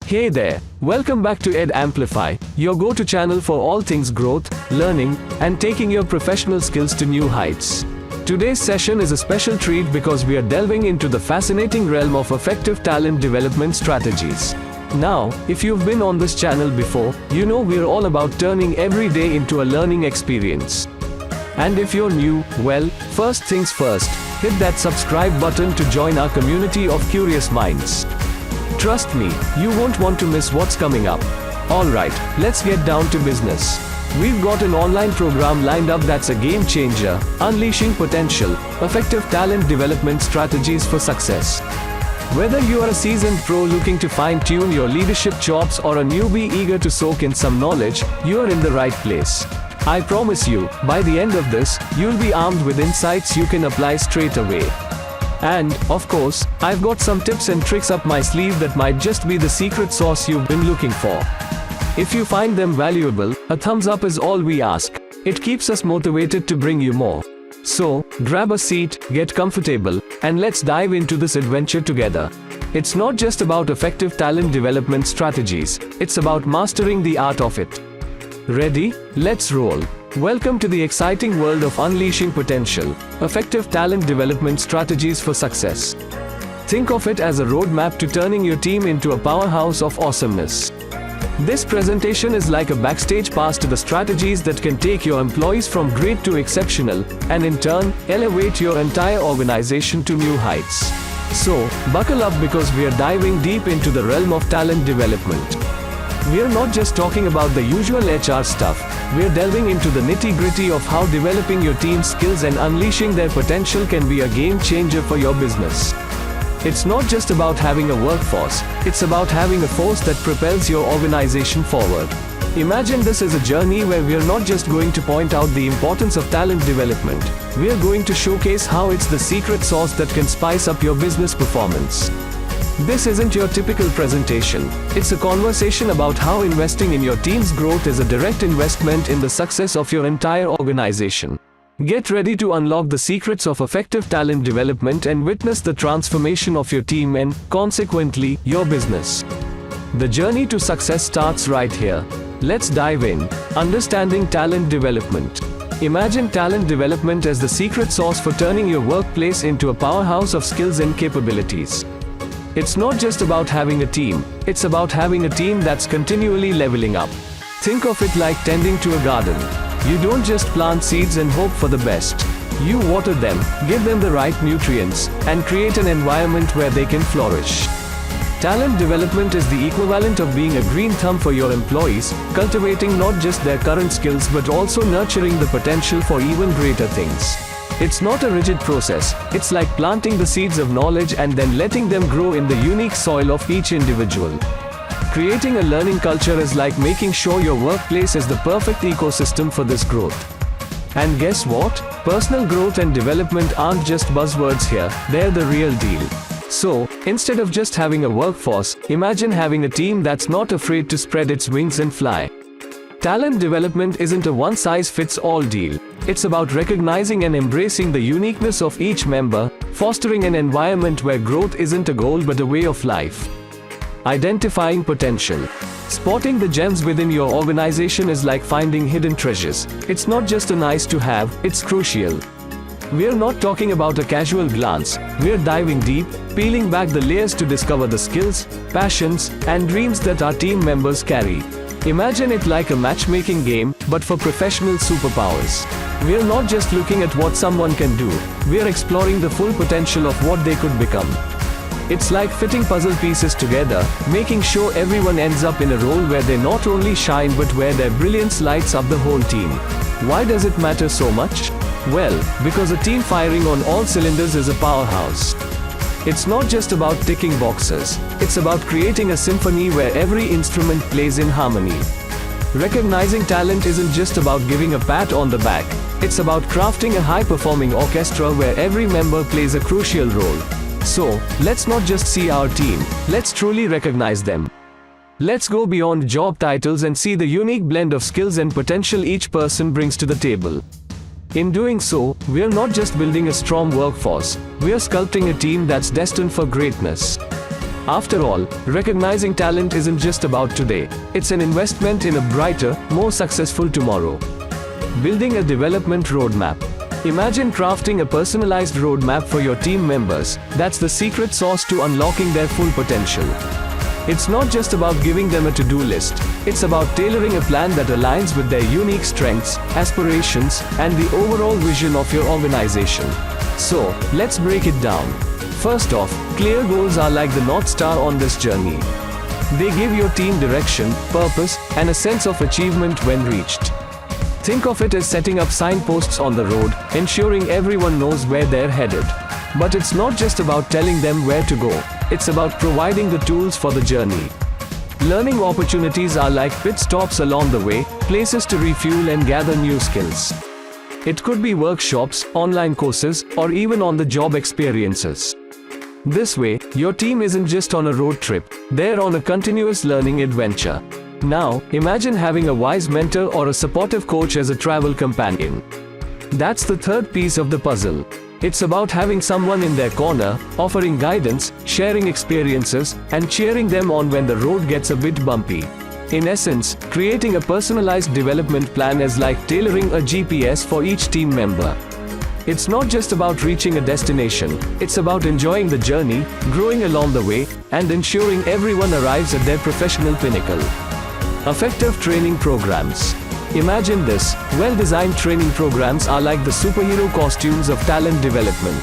Hey there, welcome back to edAmplify, your go-to channel for all things growth, learning, and taking your professional skills to new heights. Today's session is a special treat because we are delving into the fascinating realm of effective talent development strategies. Now, if you've been on this channel before, you know we're all about turning every day into a learning experience. And if you're new, well, first things first, hit that subscribe button to join our community of curious minds. Trust me, you won't want to miss what's coming up. Alright, let's get down to business. We've got an online program lined up that's a game changer, unleashing potential, effective talent development strategies for success. Whether you are a seasoned pro looking to fine-tune your leadership chops or a newbie eager to soak in some knowledge, you're in the right place. I promise you, by the end of this, you'll be armed with insights you can apply straight away. And, of course, I've got some tips and tricks up my sleeve that might just be the secret sauce you've been looking for. If you find them valuable, a thumbs up is all we ask. It keeps us motivated to bring you more. So, grab a seat, get comfortable, and let's dive into this adventure together. It's not just about effective talent development strategies, it's about mastering the art of it. Ready? Let's roll. Welcome to the exciting world of unleashing potential, effective talent development strategies for success. Think of it as a roadmap to turning your team into a powerhouse of awesomeness. This presentation is like a backstage pass to the strategies that can take your employees from great to exceptional, and in turn, elevate your entire organization to new heights. So, buckle up because we are diving deep into the realm of talent development. We're not just talking about the usual HR stuff, we're delving into the nitty-gritty of how developing your team's skills and unleashing their potential can be a game changer for your business. It's not just about having a workforce, it's about having a force that propels your organization forward. Imagine this as a journey where we're not just going to point out the importance of talent development, we're going to showcase how it's the secret sauce that can spice up your business performance. This isn't your typical presentation, it's a conversation about how investing in your team's growth is a direct investment in the success of your entire organization. Get ready to unlock the secrets of effective talent development and witness the transformation of your team and, consequently, your business. The journey to success starts right here. Let's dive in. Understanding talent development. Imagine talent development as the secret sauce for turning your workplace into a powerhouse of skills and capabilities. It's not just about having a team, it's about having a team that's continually leveling up. Think of it like tending to a garden. You don't just plant seeds and hope for the best. You water them, give them the right nutrients, and create an environment where they can flourish. Talent development is the equivalent of being a green thumb for your employees, cultivating not just their current skills but also nurturing the potential for even greater things. It's not a rigid process, it's like planting the seeds of knowledge and then letting them grow in the unique soil of each individual. Creating a learning culture is like making sure your workplace is the perfect ecosystem for this growth. And guess what? Personal growth and development aren't just buzzwords here, they're the real deal. So, instead of just having a workforce, imagine having a team that's not afraid to spread its wings and fly. Talent development isn't a one-size-fits-all deal. It's about recognizing and embracing the uniqueness of each member, fostering an environment where growth isn't a goal but a way of life. Identifying potential. Spotting the gems within your organization is like finding hidden treasures. It's not just a nice to have, it's crucial. We're not talking about a casual glance, we're diving deep, peeling back the layers to discover the skills, passions, and dreams that our team members carry. Imagine it like a matchmaking game, but for professional superpowers. We're not just looking at what someone can do, we're exploring the full potential of what they could become. It's like fitting puzzle pieces together, making sure everyone ends up in a role where they not only shine but where their brilliance lights up the whole team. Why does it matter so much? Well, because a team firing on all cylinders is a powerhouse. It's not just about ticking boxes, it's about creating a symphony where every instrument plays in harmony. Recognizing talent isn't just about giving a pat on the back, it's about crafting a high-performing orchestra where every member plays a crucial role. So, let's not just see our team, let's truly recognize them. Let's go beyond job titles and see the unique blend of skills and potential each person brings to the table. In doing so, we're not just building a strong workforce, we're sculpting a team that's destined for greatness. After all, recognizing talent isn't just about today. It's an investment in a brighter, more successful tomorrow. Building a development roadmap. Imagine crafting a personalized roadmap for your team members. That's the secret sauce to unlocking their full potential. It's not just about giving them a to-do list. It's about tailoring a plan that aligns with their unique strengths, aspirations, and the overall vision of your organization. So, let's break it down. First off, clear goals are like the North Star on this journey. They give your team direction, purpose, and a sense of achievement when reached. Think of it as setting up signposts on the road, ensuring everyone knows where they're headed. But it's not just about telling them where to go. It's about providing the tools for the journey. Learning opportunities are like pit stops along the way, places to refuel and gather new skills. It could be workshops, online courses, or even on-the-job experiences. This way, your team isn't just on a road trip, they're on a continuous learning adventure. Now, imagine having a wise mentor or a supportive coach as a travel companion. That's the third piece of the puzzle. It's about having someone in their corner, offering guidance, sharing experiences, and cheering them on when the road gets a bit bumpy. In essence, creating a personalized development plan is like tailoring a GPS for each team member. It's not just about reaching a destination, it's about enjoying the journey, growing along the way, and ensuring everyone arrives at their professional pinnacle. Effective training programs. Imagine this, well-designed training programs are like the superhero costumes of talent development.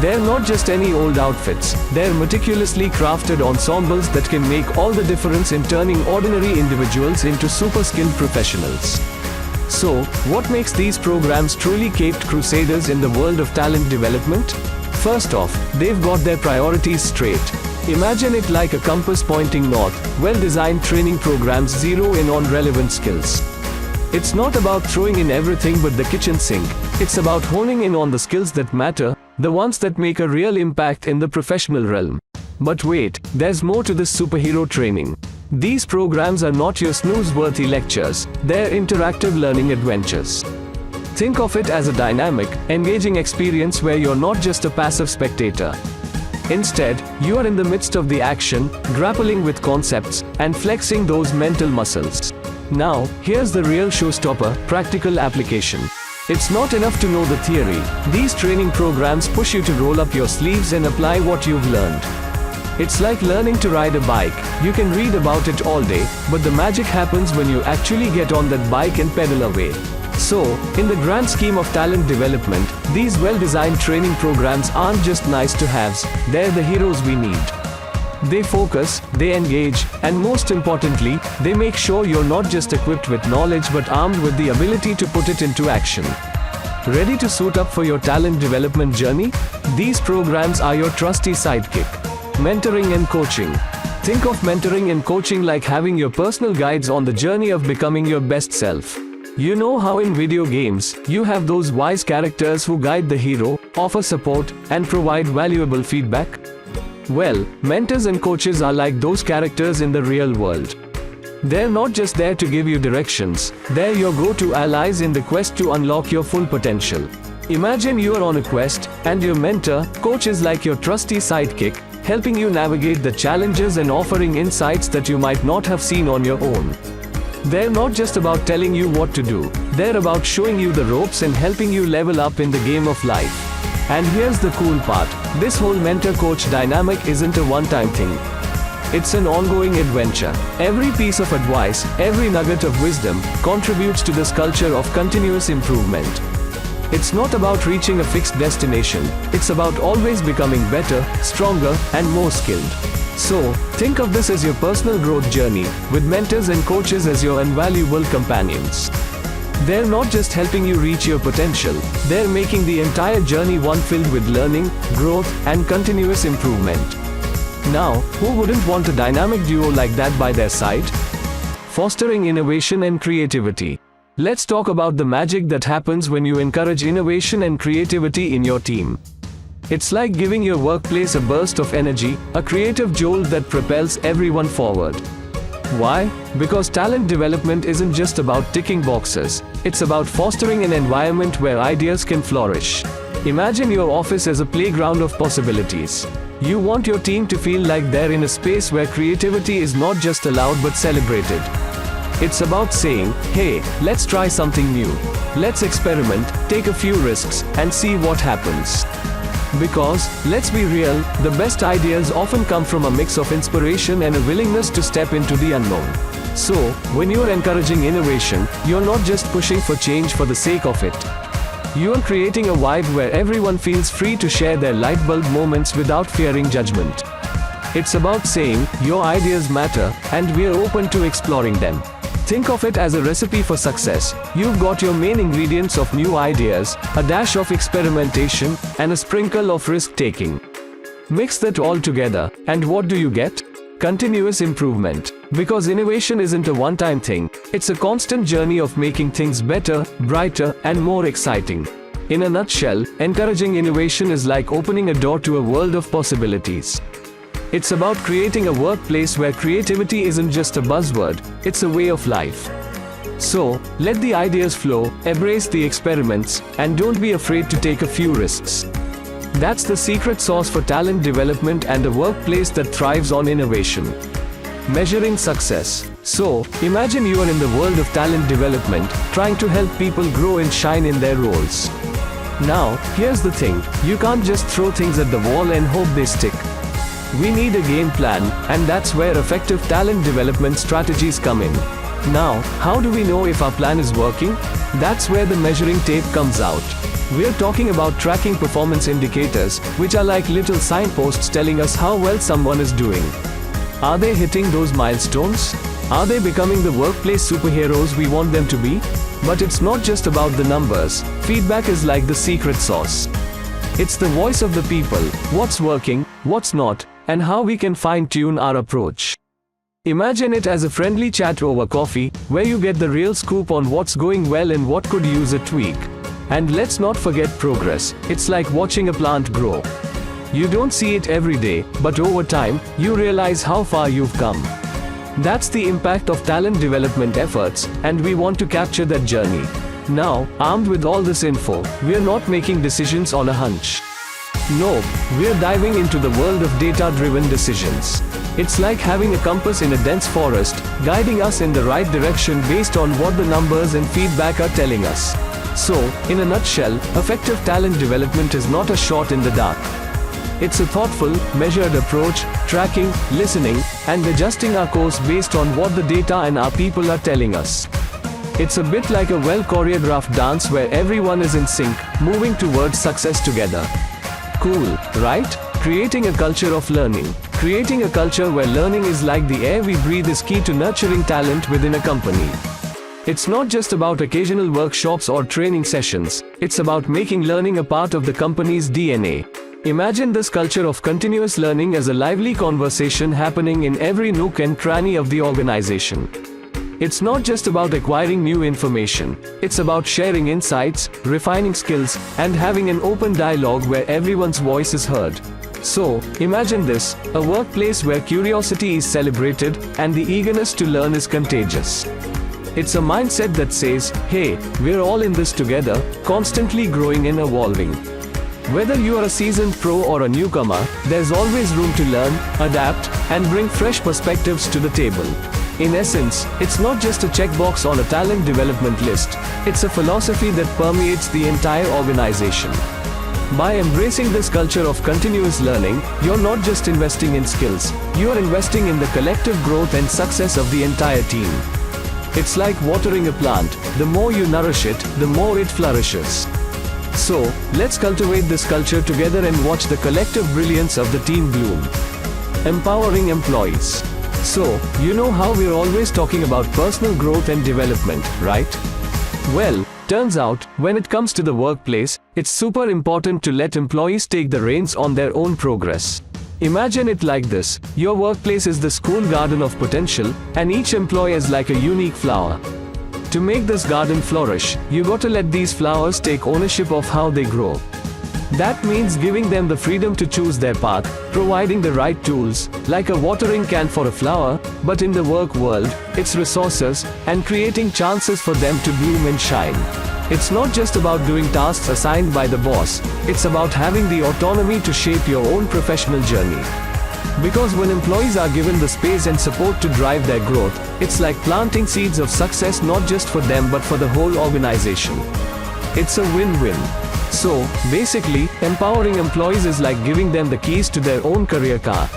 They're not just any old outfits, they're meticulously crafted ensembles that can make all the difference in turning ordinary individuals into super-skilled professionals. So, what makes these programs truly caped crusaders in the world of talent development? First off, they've got their priorities straight. Imagine it like a compass pointing north. Well-designed training programs zero in on relevant skills. It's not about throwing in everything but the kitchen sink. It's about honing in on the skills that matter, the ones that make a real impact in the professional realm. But wait, there's more to this superhero training. These programs are not your snooze-worthy lectures, they're interactive learning adventures. Think of it as a dynamic, engaging experience where you're not just a passive spectator. Instead, you are in the midst of the action, grappling with concepts, and flexing those mental muscles. Now, here's the real showstopper, practical application. It's not enough to know the theory. These training programs push you to roll up your sleeves and apply what you've learned. It's like learning to ride a bike. You can read about it all day, but the magic happens when you actually get on that bike and pedal away. So, in the grand scheme of talent development, these well-designed training programs aren't just nice-to-haves, they're the heroes we need. They focus, they engage, and most importantly, they make sure you're not just equipped with knowledge but armed with the ability to put it into action. Ready to suit up for your talent development journey? These programs are your trusty sidekick. Mentoring and coaching. Think of mentoring and coaching like having your personal guides on the journey of becoming your best self. You know how in video games, you have those wise characters who guide the hero, offer support, and provide valuable feedback? Well, mentors and coaches are like those characters in the real world. They're not just there to give you directions, they're your go-to allies in the quest to unlock your full potential. Imagine you're on a quest, and your mentor, coach is like your trusty sidekick, helping you navigate the challenges and offering insights that you might not have seen on your own. They're not just about telling you what to do, they're about showing you the ropes and helping you level up in the game of life. And here's the cool part, this whole mentor-coach dynamic isn't a one-time thing. It's an ongoing adventure. Every piece of advice, every nugget of wisdom, contributes to this culture of continuous improvement. It's not about reaching a fixed destination, it's about always becoming better, stronger, and more skilled. So, think of this as your personal growth journey, with mentors and coaches as your invaluable companions. They're not just helping you reach your potential, they're making the entire journey one filled with learning, growth, and continuous improvement. Now, who wouldn't want a dynamic duo like that by their side? Fostering innovation and creativity. Let's talk about the magic that happens when you encourage innovation and creativity in your team. It's like giving your workplace a burst of energy, a creative jolt that propels everyone forward. Why? Because talent development isn't just about ticking boxes, it's about fostering an environment where ideas can flourish. Imagine your office as a playground of possibilities. You want your team to feel like they're in a space where creativity is not just allowed but celebrated. It's about saying, hey, let's try something new. Let's experiment, take a few risks, and see what happens. Because, let's be real, the best ideas often come from a mix of inspiration and a willingness to step into the unknown. So, when you're encouraging innovation, you're not just pushing for change for the sake of it. You're creating a vibe where everyone feels free to share their lightbulb moments without fearing judgment. It's about saying, your ideas matter, and we're open to exploring them. Think of it as a recipe for success. You've got your main ingredients of new ideas, a dash of experimentation, and a sprinkle of risk-taking. Mix that all together, and what do you get? Continuous improvement. Because innovation isn't a one-time thing, it's a constant journey of making things better, brighter, and more exciting. In a nutshell, encouraging innovation is like opening a door to a world of possibilities. It's about creating a workplace where creativity isn't just a buzzword, it's a way of life. So, let the ideas flow, embrace the experiments, and don't be afraid to take a few risks. That's the secret sauce for talent development and a workplace that thrives on innovation. Measuring success. So, imagine you are in the world of talent development, trying to help people grow and shine in their roles. Now, here's the thing, you can't just throw things at the wall and hope they stick. We need a game plan, and that's where effective talent development strategies come in. Now, how do we know if our plan is working? That's where the measuring tape comes out. We're talking about tracking performance indicators, which are like little signposts telling us how well someone is doing. Are they hitting those milestones? Are they becoming the workplace superheroes we want them to be? But it's not just about the numbers. Feedback is like the secret sauce. It's the voice of the people, what's working, what's not, and how we can fine-tune our approach. Imagine it as a friendly chat over coffee, where you get the real scoop on what's going well and what could use a tweak. And let's not forget progress. It's like watching a plant grow. You don't see it every day, but over time, you realize how far you've come. That's the impact of talent development efforts, and we want to capture that journey. Now, armed with all this info, we're not making decisions on a hunch. No, we're diving into the world of data-driven decisions. It's like having a compass in a dense forest, guiding us in the right direction based on what the numbers and feedback are telling us. So, in a nutshell, effective talent development is not a shot in the dark. It's a thoughtful, measured approach, tracking, listening, and adjusting our course based on what the data and our people are telling us. It's a bit like a well-choreographed dance where everyone is in sync, moving towards success together. Cool, right? Creating a culture of learning. Creating a culture where learning is like the air we breathe is key to nurturing talent within a company. It's not just about occasional workshops or training sessions, it's about making learning a part of the company's DNA. Imagine this culture of continuous learning as a lively conversation happening in every nook and cranny of the organization. It's not just about acquiring new information, it's about sharing insights, refining skills, and having an open dialogue where everyone's voice is heard. So, imagine this, a workplace where curiosity is celebrated, and the eagerness to learn is contagious. It's a mindset that says, hey, we're all in this together, constantly growing and evolving. Whether you are a seasoned pro or a newcomer, there's always room to learn, adapt, and bring fresh perspectives to the table. In essence, it's not just a checkbox on a talent development list, it's a philosophy that permeates the entire organization. By embracing this culture of continuous learning, you're not just investing in skills, you're investing in the collective growth and success of the entire team. It's like watering a plant, the more you nourish it, the more it flourishes. So, let's cultivate this culture together and watch the collective brilliance of the team bloom. Empowering employees. So, you know how we're always talking about personal growth and development, right? Well, turns out, when it comes to the workplace, it's super important to let employees take the reins on their own progress. Imagine it like this, your workplace is the school garden of potential, and each employee is like a unique flower. To make this garden flourish, you gotta let these flowers take ownership of how they grow. That means giving them the freedom to choose their path, providing the right tools, like a watering can for a flower, but in the work world, it's resources, and creating chances for them to bloom and shine. It's not just about doing tasks assigned by the boss, it's about having the autonomy to shape your own professional journey. Because when employees are given the space and support to drive their growth, it's like planting seeds of success not just for them but for the whole organization. It's a win-win. So, basically, empowering employees is like giving them the keys to their own career car.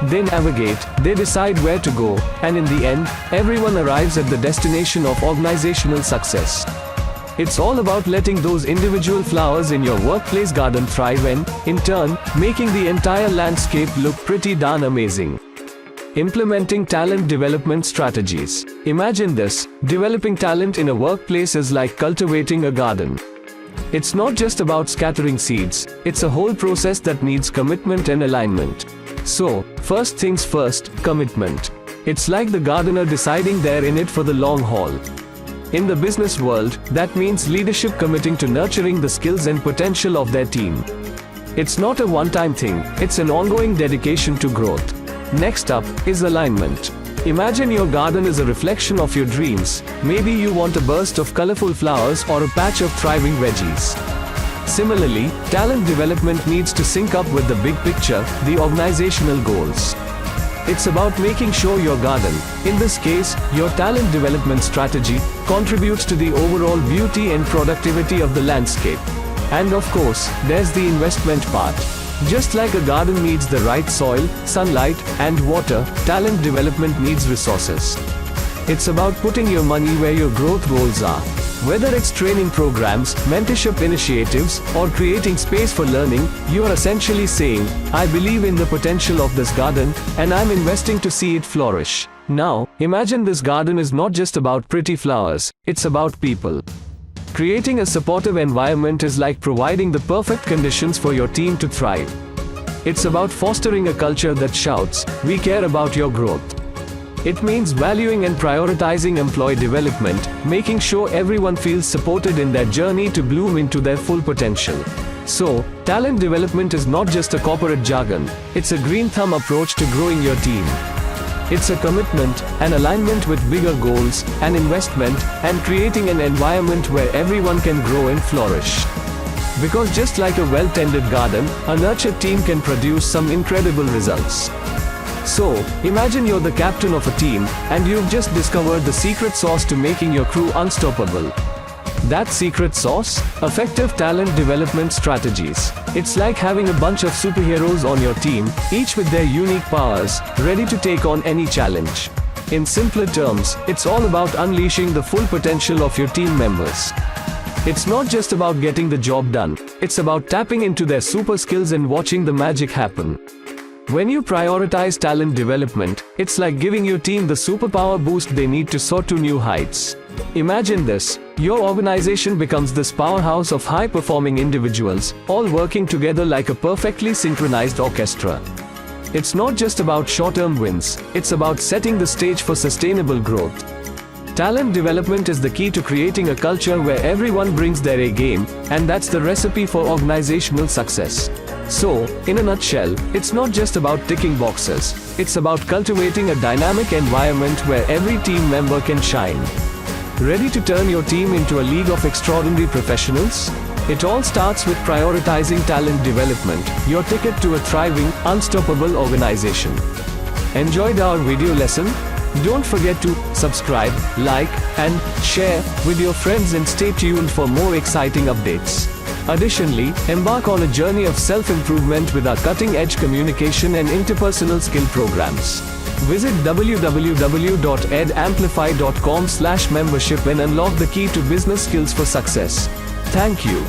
They navigate, they decide where to go, and in the end, everyone arrives at the destination of organizational success. It's all about letting those individual flowers in your workplace garden thrive and, in turn, making the entire landscape look pretty darn amazing. Implementing talent development strategies. Imagine this: developing talent in a workplace is like cultivating a garden. It's not just about scattering seeds, it's a whole process that needs commitment and alignment. So, first things first, commitment. It's like the gardener deciding they're in it for the long haul. In the business world, that means leadership committing to nurturing the skills and potential of their team. It's not a one-time thing, it's an ongoing dedication to growth. Next up is alignment. Imagine your garden is a reflection of your dreams. Maybe you want a burst of colorful flowers or a patch of thriving veggies. Similarly, talent development needs to sync up with the big picture, the organizational goals. It's about making sure your garden, in this case, your talent development strategy, contributes to the overall beauty and productivity of the landscape. And of course, there's the investment part. Just like a garden needs the right soil, sunlight, and water, talent development needs resources. It's about putting your money where your growth goals are. Whether it's training programs, mentorship initiatives, or creating space for learning, you are essentially saying, I believe in the potential of this garden, and I'm investing to see it flourish. Now, imagine this garden is not just about pretty flowers, it's about people. Creating a supportive environment is like providing the perfect conditions for your team to thrive. It's about fostering a culture that shouts, we care about your growth. It means valuing and prioritizing employee development, making sure everyone feels supported in their journey to bloom into their full potential. So, talent development is not just a corporate jargon, it's a green thumb approach to growing your team. It's a commitment, an alignment with bigger goals, an investment, and creating an environment where everyone can grow and flourish. Because just like a well-tended garden, a nurtured team can produce some incredible results. So, imagine you're the captain of a team, and you've just discovered the secret sauce to making your crew unstoppable. That secret sauce? Effective talent development strategies. It's like having a bunch of superheroes on your team, each with their unique powers, ready to take on any challenge. In simpler terms, it's all about unleashing the full potential of your team members. It's not just about getting the job done, it's about tapping into their super skills and watching the magic happen. When you prioritize talent development, it's like giving your team the superpower boost they need to soar to new heights. Imagine this: your organization becomes this powerhouse of high-performing individuals, all working together like a perfectly synchronized orchestra. It's not just about short-term wins, it's about setting the stage for sustainable growth. Talent development is the key to creating a culture where everyone brings their A game, and that's the recipe for organizational success. So, in a nutshell, it's not just about ticking boxes, it's about cultivating a dynamic environment where every team member can shine. Ready to turn your team into a league of extraordinary professionals? It all starts with prioritizing talent development, your ticket to a thriving, unstoppable organization. Enjoyed our video lesson? Don't forget to subscribe, like, and share with your friends, and stay tuned for more exciting updates. Additionally, embark on a journey of self-improvement with our cutting-edge communication and interpersonal skill programs. Visit www.edamplify.com/membership and unlock the key to business skills for success. Thank you.